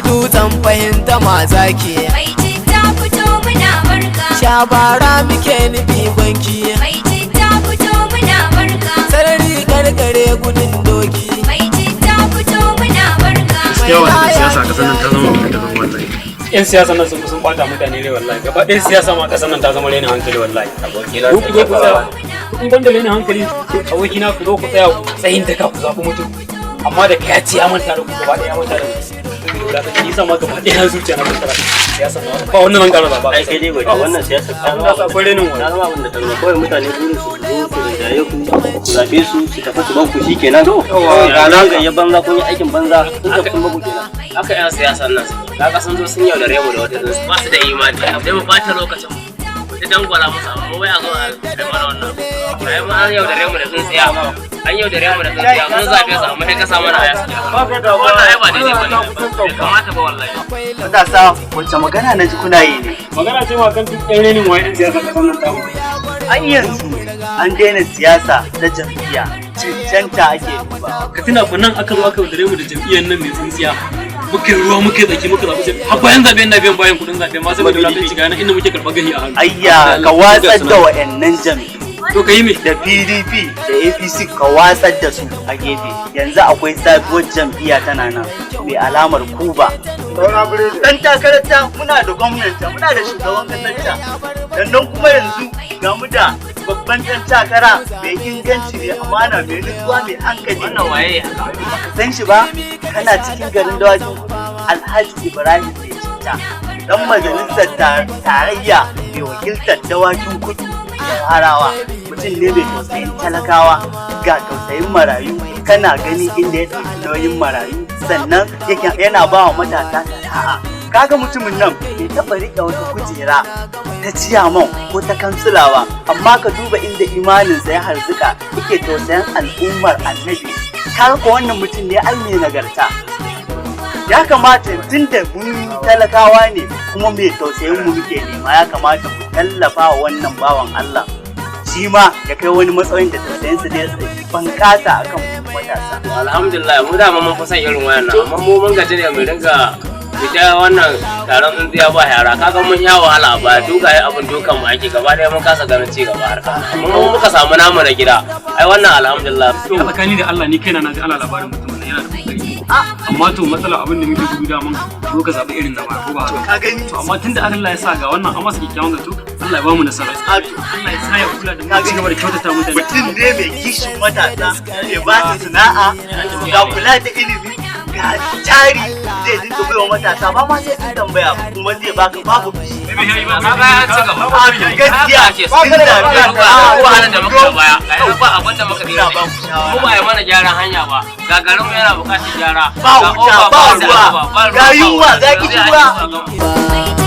dutsen fahimta ma zaki. Mai citta fito muna barka. Shabara muke nufi gwanki. Mai citta fito muna barka. Sarari karkare gudun doki. Mai citta fito muna barka. Yawa da siyasa a ƙasar nan ta zama mai daban wallahi. Yan siyasa nan sun bata mutane rai wallahi. Gaba ɗaya siyasa ma ƙasar nan ta zama rainin hankali wallahi. Ku zo ku tsaya. Kun banda rainin hankali abokina ku zo ku tsaya tsayin daka ku zaɓi mutum. Amma da ka ce ya manta da ku gaba ɗaya ya manta da ku. Ni sama gaba ɗaya zuciya na tattara siyasa ba wannan nan ƙara ba. Ai kai dai bai wannan siyasa ta zama akwai rainin wani. Na zama abin da ta zama kawai mutane burin su zo su rinjaye ku zaɓe su tafi su ban ku shi kenan. Ranar ga ya banza kun yi aikin banza kun tafi kun baku kenan. Haka 'yan siyasan nan kaga sun zo sun yaudare mu da wata ba su da imani sai mu bata lokacin mu ta dangwala musu amma wai a zo a da mana wannan ai ma an yaudare mu da tsintsiya an yaudare mu da tsintsiya mun zabe su amma sai ka samu na aya wannan ai ba daidai bane bai kamata ba wallahi. Matasa wacce magana na ji kuna yi ne? Magana ce ma kan ɗaya ne wa 'yan siyasa ƙasar nan ta mu. An yanzu an daina siyasa ta jam'iyya cancanta ake duba. Ka tuna fa nan aka zo aka yaudare mu da jam'iyyar nan mai tsintsiya. Muke ruwa muke tsaki muka zaɓi har bayan zaɓe na biyan bayan kuɗin zaɓe ma saboda wulaƙanci shiga na inda muke karɓar gani a hannu. Ayya ka watsar da wa'annan jam'iyyu. To ka yi me? Da PDP da APC ka watsar da su a gefe. Yanzu akwai sabuwar jam'iyya tana nan mai alamar kuba. Dan takararta muna da gwamnati muna da shugaban kasarta. Sannan kuma yanzu ga mu da babban ɗan takara mai inganci mai amana mai nutsuwa mai hankali. Wannan waye haka? San shi ba? Kana cikin garin Dawakin Alhaji Ibrahim mai citta. Dan majalisar tarayya mai wakiltar Dawakin Kudu da Harawa. Mutum ne mai tausayin talakawa ga tausayin marayu. Kana gani inda ya ɗauki nauyin marayu. Sannan yana ba wa matasa sana'a. Kaga mutumin nan bai taɓa riƙe wata kujera ta ciyaman ko ta kansulawa, amma ka duba inda imaninsa ya harzuka yake tausayin al'ummar annabi. Kaga ko wannan mutum ne ai mai nagarta. Ya kamata tun da mun talakawa ne kuma mai tausayin mu muke nema, ya kamata mu tallafa wa wannan bawan Allah. Shi ma ya kai wani matsayin da tausayinsa ne bankasa akan matasa. Alhamdulillah mu da mun fi son irin wayannan amma mu mun gaji ne mu dinga ita wannan taron tsintsiya ba yara kaga mun ya wahala ba duka abin dukan mu ake gaba daya mun kasa ganin ci gaba harka amma mu muka samu namu na gida ai wannan alhamdulillah. To tsakani da Allah ni kaina na ji ana labarin mutum yana da kokari amma to matsala abin da muke gudu da mun zo ka zabi irin da ba ko ba Ka gani to amma tunda Allah ya sa ga wannan amma su kikkiawan zato Allah ya ba mu nasara. Allah ya sa ya kula da mu ci gaba da kyautata mutane. Mutum ne mai kishin matasa ya ba su sana'a ga kula da ilimi ga jari zai dinga baiwa matasa ba ma sai sun tambaya kuma zai baka babu fushi. Kaga ya ci gaba Gaskiya ce sun da wahalar da muka baya ga ba abin da muka dira ba ko ba ya mana gyaran hanya ba ga garin mu yana bukatar gyara ba wuta ba ruwa ga yunwa ga kishi ruwa.